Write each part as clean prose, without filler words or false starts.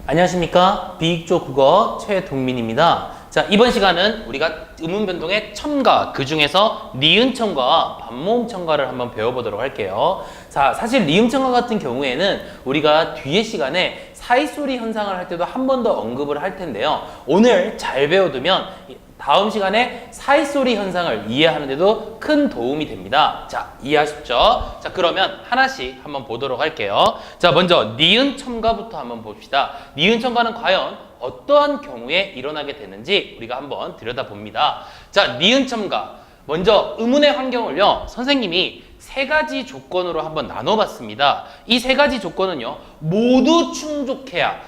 안녕하십니까? 비익조 국어 최동민입니다. 자, 이번 시간은 우리가 음운 변동의 첨가, 그 중에서 니은 첨가와 반모음 첨가를 한번 배워보도록 할게요. 자, 사실 니은 첨가 같은 경우에는 우리가 뒤에 시간에 사이소리 현상을 할 때도 한 번 더 언급을 할 텐데요. 오늘 잘 배워두면 다음 시간에 사이소리 현상을 이해하는 데도 큰 도움이 됩니다. 자, 이해하셨죠? 자, 그러면 하나씩 한번 보도록 할게요. 자, 먼저 니은 첨가부터 한번 봅시다. 니은 첨가는 과연 어떠한 경우에 일어나게 되는지 우리가 한번 들여다봅니다. 자, 니은 첨가. 먼저 음운의 환경을요, 선생님이 세 가지 조건으로 한번 나눠봤습니다. 이 세 가지 조건은요, 모두 충족해야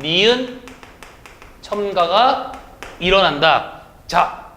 니은 첨가가 일어난다. 자,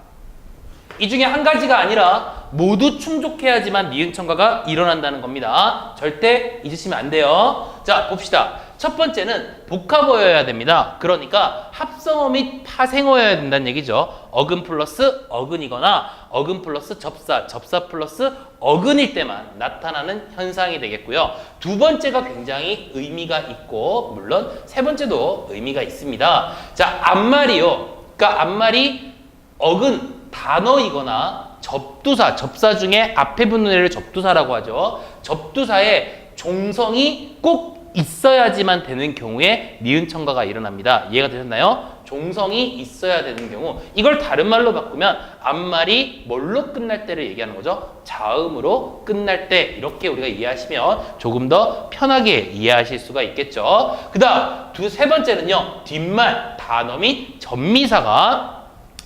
이 중에 한 가지가 아니라 모두 충족해야지만 니은 첨가가 일어난다는 겁니다. 절대 잊으시면 안 돼요. 자, 봅시다. 첫 번째는 복합어여야 됩니다. 그러니까 합성어 및 파생어여야 된다는 얘기죠. 어근 플러스 어근이거나 어근 플러스 접사, 접사 플러스 어근일 때만 나타나는 현상이 되겠고요. 두 번째가 굉장히 의미가 있고, 물론 세 번째도 의미가 있습니다. 자, 앞말이요. 그러니까 앞말이 어근, 단어이거나 접두사, 접사 중에 앞에 붙는 애를 접두사라고 하죠. 접두사에 종성이 꼭 있어야지만 되는 경우에 니은 첨가가 일어납니다. 이해가 되셨나요? 종성이 있어야 되는 경우, 이걸 다른 말로 바꾸면 앞말이 뭘로 끝날 때를 얘기하는 거죠? 자음으로 끝날 때, 이렇게 우리가 이해하시면 조금 더 편하게 이해하실 수가 있겠죠. 그 다음 세 번째는요, 뒷말, 단어 및 접미사가,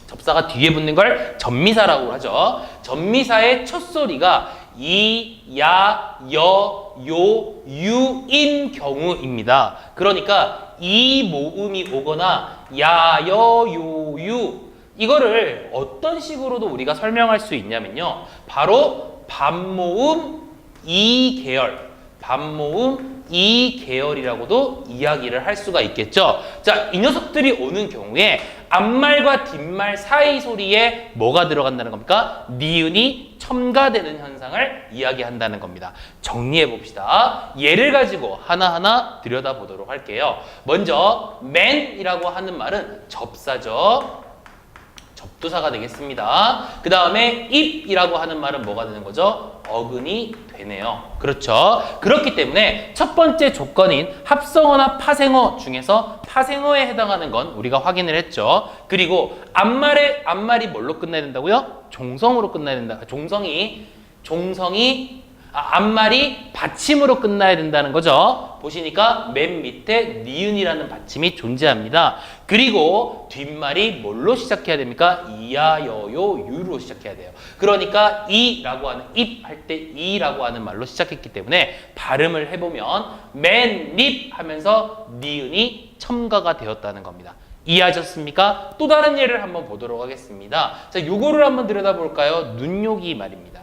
접사가 뒤에 붙는 걸 접미사라고 하죠. 접미사의 첫 소리가 이, 야, 여, 요, 유인 경우입니다. 그러니까 이 모음이 오거나 야, 여, 요, 유, 이거를 어떤 식으로도 우리가 설명할 수 있냐면요, 바로 반모음 이 계열, 반모음 이 계열이라고도 이야기를 할 수가 있겠죠. 자, 이 녀석들이 오는 경우에 앞말과 뒷말 사이 소리에 뭐가 들어간다는 겁니까? 니은이 첨가되는 현상을 이야기한다는 겁니다. 정리해 봅시다. 예를 가지고 하나하나 들여다보도록 할게요. 먼저 맨이라고 하는 말은 접사죠. 접두사가 되겠습니다. 그 다음에 입이라고 하는 말은 뭐가 되는 거죠? 어근이 되네요. 그렇죠? 그렇기 때문에 첫 번째 조건인 합성어나 파생어 중에서 파생어에 해당하는 건 우리가 확인을 했죠. 그리고 앞말이 뭘로 끝나야 된다고요? 종성으로 끝나야 된다. 앞말이 받침으로 끝나야 된다는 거죠. 보시니까 맨 밑에 니은이라는 받침이 존재합니다. 그리고 뒷말이 뭘로 시작해야 됩니까? 이야, 여, 요, 유로 시작해야 돼요. 그러니까 이라고 하는, 입 할 때 이라고 하는 말로 시작했기 때문에 발음을 해보면 맨, 립 하면서 니은이 첨가가 되었다는 겁니다. 이해하셨습니까? 또 다른 예를 한번 보도록 하겠습니다. 자, 요거를 한번 들여다볼까요? 눈요기 말입니다.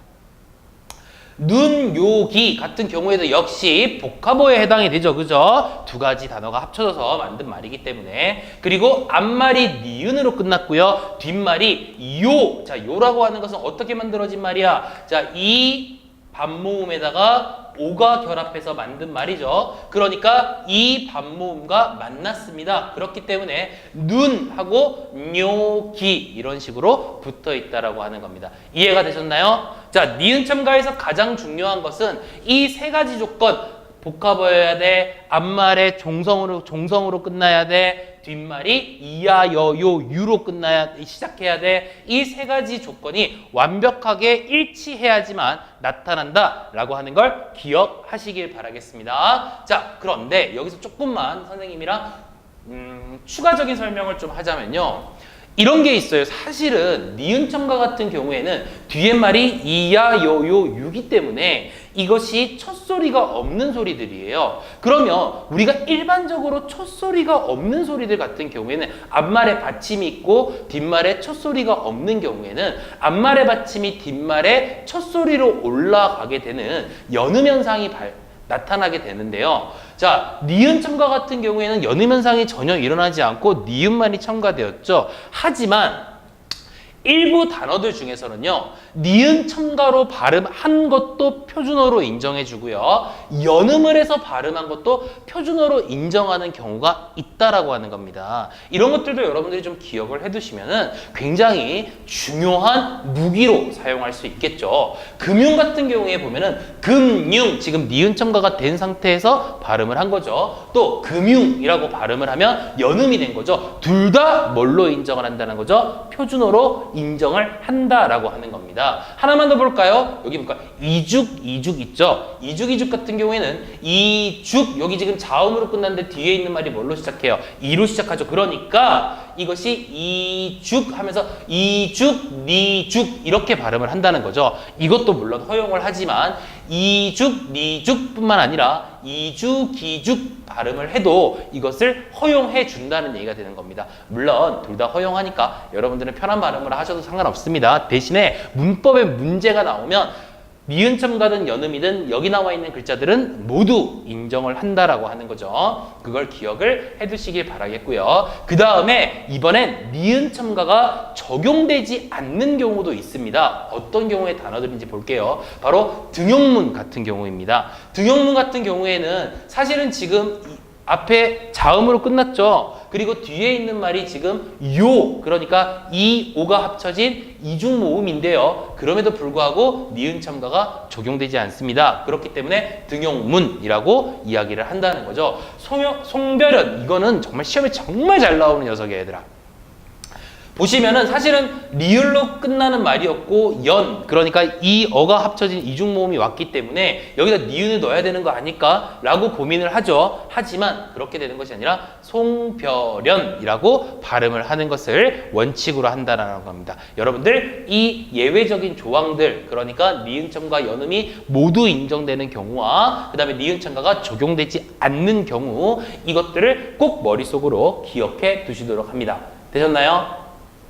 눈요기 같은 경우에도 역시 복합어에 해당이 되죠. 그죠? 두 가지 단어가 합쳐져서 만든 말이기 때문에. 그리고 앞말이 니은으로 끝났고요. 뒷말이 요. 자, 요라고 하는 것은 어떻게 만들어진 말이야? 자, 이 반모음에다가 오가 결합해서 만든 말이죠. 그러니까 이 반모음과 만났습니다. 그렇기 때문에 눈하고 뇨기 이런 식으로 붙어 있다라고 하는 겁니다. 이해가 되셨나요? 자, 니은 첨가에서 가장 중요한 것은 이 세 가지 조건, 복합어여야 돼, 앞말에 종성으로 끝나야 돼, 뒷말이 이야, 여, 요, 유로 시작해야 돼. 이 세 가지 조건이 완벽하게 일치해야지만 나타난다라고 하는 걸 기억하시길 바라겠습니다. 자, 그런데 여기서 조금만 선생님이랑 추가적인 설명을 좀 하자면요, 이런 게 있어요. 사실은 니은 첨가 같은 경우에는 뒤에 말이 이야, 여, 요, 유기 때문에 이것이 첫소리가 없는 소리들이에요. 그러면 우리가 일반적으로 첫소리가 없는 소리들 같은 경우에는 앞말에 받침이 있고 뒷말에 첫소리가 없는 경우에는 앞말에 받침이 뒷말에 첫소리로 올라가게 되는 연음 현상이 나타나게 되는데요. 자, 니은 첨가 같은 경우에는 연음 현상이 전혀 일어나지 않고 니은만이 첨가되었죠. 하지만 일부 단어들 중에서는요, 니은 첨가로 발음한 것도 표준어로 인정해주고요, 연음을 해서 발음한 것도 표준어로 인정하는 경우가 있다라고 하는 겁니다. 이런 것들도 여러분들이 좀 기억을 해두시면은 굉장히 중요한 무기로 사용할 수 있겠죠. 금융 같은 경우에 보면은 금융, 지금 니은 첨가가 된 상태에서 발음을 한 거죠. 또 금융이라고 발음을 하면 연음이 된 거죠. 둘 다 뭘로 인정을 한다는 거죠? 표준어로 인정을 한다라고 하는 겁니다. 하나만 더 볼까요? 여기 볼까? 이죽 있죠? 이죽 같은 경우에는 이죽, 여기 지금 자음으로 끝났는데 뒤에 있는 말이 뭘로 시작해요? 이로 시작하죠. 그러니까 이것이 이죽 하면서 이죽, 니죽 이렇게 발음을 한다는 거죠. 이것도 물론 허용을 하지만 이죽, 니죽 뿐만 아니라 이죽, 기죽 발음을 해도 이것을 허용해 준다는 얘기가 되는 겁니다. 물론 둘 다 허용하니까 여러분들은 편한 발음을 하셔도 상관없습니다. 대신에 문법에 문제가 나오면 니은 첨가든 연음이든 여기 나와 있는 글자들은 모두 인정을 한다라고 하는 거죠. 그걸 기억을 해두시길 바라겠고요. 그 다음에 이번엔 니은 첨가가 적용되지 않는 경우도 있습니다. 어떤 경우의 단어들인지 볼게요. 바로 등용문 같은 경우입니다. 등용문 같은 경우에는 사실은 지금 앞에 자음으로 끝났죠. 그리고 뒤에 있는 말이 지금 요, 그러니까 이, 오가 합쳐진 이중모음인데요. 그럼에도 불구하고 니은 첨가가 적용되지 않습니다. 그렇기 때문에 등용문이라고 이야기를 한다는 거죠. 송별은, 이거는 정말 시험에 정말 잘 나오는 녀석이에요, 얘들아. 보시면은 사실은 리을로 끝나는 말이었고 연, 그러니까 이 어가 합쳐진 이중모음이 왔기 때문에 여기다 니은을 넣어야 되는 거 아닐까? 라고 고민을 하죠. 하지만 그렇게 되는 것이 아니라 송별연이라고 발음을 하는 것을 원칙으로 한다는 겁니다. 여러분들 이 예외적인 조항들, 그러니까 니은 첨가 연음이 모두 인정되는 경우와 그 다음에 니은 첨가가 적용되지 않는 경우, 이것들을 꼭 머릿속으로 기억해 두시도록 합니다. 되셨나요?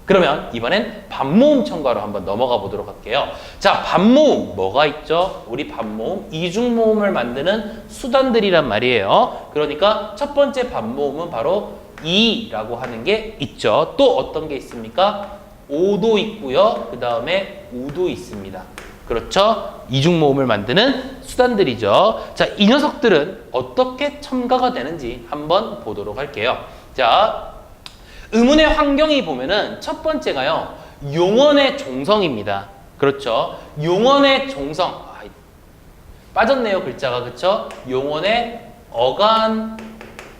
그러면 이번엔 반모음 첨가로 한번 넘어가 보도록 할게요. 자, 반모음 뭐가 있죠? 우리 반모음, 이중모음을 만드는 수단들이란 말이에요. 그러니까 첫 번째 반모음은 바로 이라고 하는 게 있죠. 또 어떤 게 있습니까? 오도 있고요. 그 다음에 우도 있습니다. 그렇죠? 이중모음을 만드는 수단들이죠. 자, 이 녀석들은 어떻게 첨가가 되는지 한번 보도록 할게요. 자, 음운의 환경이 보면은 첫 번째가요, 용언의 종성입니다. 그렇죠? 용언의 종성. 빠졌네요, 글자가. 그렇죠? 용언의 어간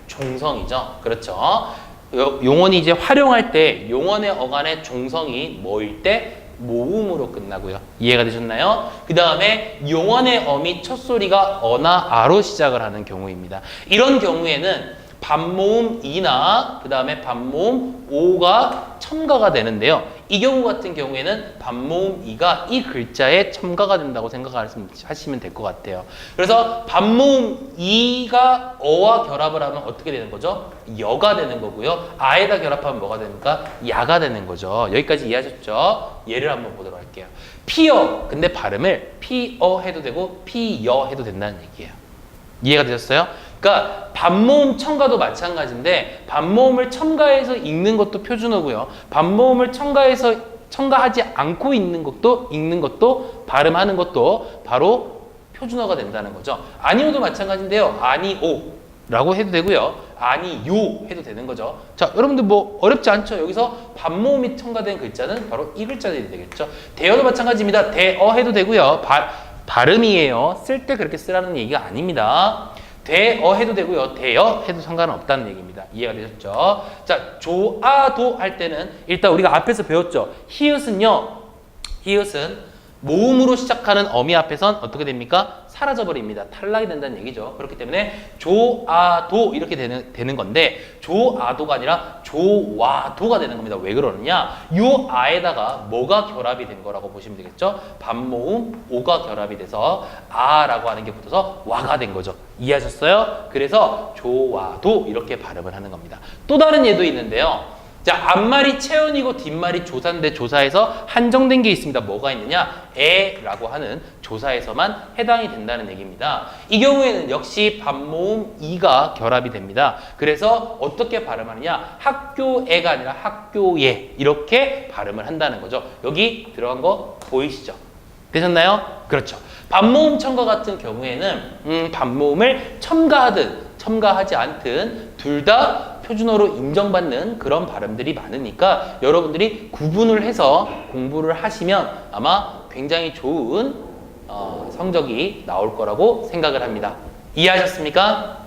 종성이죠. 그렇죠? 용언이 이제 활용할 때 용언의 어간의 종성이 뭐일 때? 모음으로 끝나고요. 이해가 되셨나요? 그 다음에 용언의 어미 첫 소리가 어나 아로 시작을 하는 경우입니다. 이런 경우에는 반모음 이나 그 다음에 반모음 오가 첨가가 되는데요. 이 경우 같은 경우에는 반모음 이가 이 글자에 첨가가 된다고 생각하시면 될 것 같아요. 그래서 반모음 이가 어와 결합을 하면 어떻게 되는 거죠? 여가 되는 거고요. 아에다 결합하면 뭐가 됩니까? 야가 되는 거죠. 여기까지 이해하셨죠? 예를 한번 보도록 할게요. 피어, 근데 발음을 피어 해도 되고 피여 해도 된다는 얘기예요. 이해가 되셨어요? 그러니까 반모음 첨가도 마찬가지인데 반모음을 첨가해서 읽는 것도 표준어고요. 반모음을 첨가하지 않고 읽는 것도 발음하는 것도 바로 표준어가 된다는 거죠. 아니오도 마찬가지인데요. 아니오라고 해도 되고요. 아니요 해도 되는 거죠. 자, 여러분들 뭐 어렵지 않죠? 여기서 반모음이 첨가된 글자는 바로 이 글자들이 되겠죠. 대어도 마찬가지입니다. 대어 해도 되고요. 발음이에요. 쓸 때 그렇게 쓰라는 얘기가 아닙니다. 대어 해도 되고요. 대여 해도 상관은 없다는 얘기입니다. 이해가 되셨죠? 자, 조아도 할 때는 일단 우리가 앞에서 배웠죠. 히읗은요. 히읗은 모음으로 시작하는 어미 앞에선 어떻게 됩니까? 사라져버립니다. 탈락이 된다는 얘기죠. 그렇기 때문에 조아도 이렇게 되는 건데 조아도가 아니라 조와도가 되는 겁니다. 왜 그러느냐? 요 아에다가 뭐가 결합이 된 거라고 보시면 되겠죠? 반모음 오가 결합이 돼서 아라고 하는 게 붙어서 와가 된 거죠. 이해하셨어요? 그래서 조와도 이렇게 발음을 하는 겁니다. 또 다른 예도 있는데요. 자, 앞말이 체언이고 뒷말이 조사인데 조사에서 한정된 게 있습니다. 뭐가 있느냐? 에라고 하는 조사에서만 해당이 된다는 얘기입니다. 이 경우에는 역시 반모음 이가 결합이 됩니다. 그래서 어떻게 발음하느냐? 학교에가 아니라 학교에 이렇게 발음을 한다는 거죠. 여기 들어간 거 보이시죠? 되셨나요? 그렇죠. 반모음 첨가 같은 경우에는 반모음을 첨가하든 첨가하지 않든 둘 다 표준어로 인정받는 그런 발음들이 많으니까 여러분들이 구분을 해서 공부를 하시면 아마 굉장히 좋은 성적이 나올 거라고 생각을 합니다. 이해하셨습니까?